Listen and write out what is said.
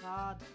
7